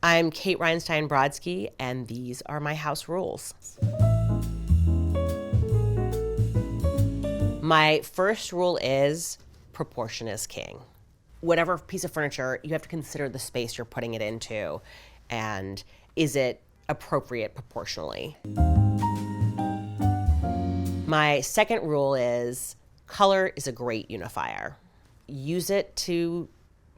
I'm Kate Rheinstein Brodsky, and these are my house rules. My first rule is proportion is king. Whatever piece of furniture, you have to consider the space you're putting it into, and is it appropriate proportionally? My second rule is color is a great unifier. Use it to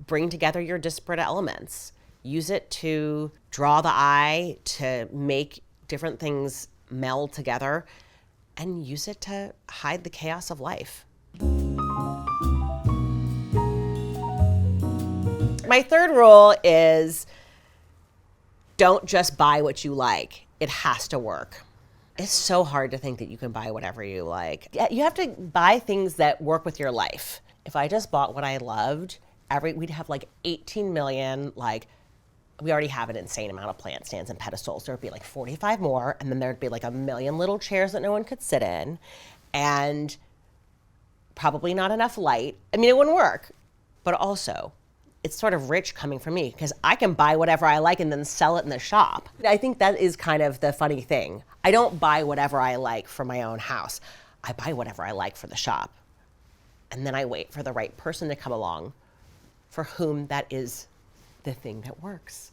bring together your disparate elements. Use it to draw the eye, to make different things meld together, and use it to hide the chaos of life. My third rule is don't just buy what you like. It has to work. It's so hard to think that you can buy whatever you like. You have to buy things that work with your life. If I just bought what I loved, we'd have like 18 million, we already have an insane amount of plant stands and pedestals. There would be like 45 more, and then there'd be like a million little chairs that no one could sit in, and probably not enough light. I mean, it wouldn't work. But also, it's sort of rich coming from me because I can buy whatever I like and then sell it in the shop. I think that is kind of the funny thing. I don't buy whatever I like for my own house. I buy whatever I like for the shop. And then I wait for the right person to come along for whom that is the thing that works.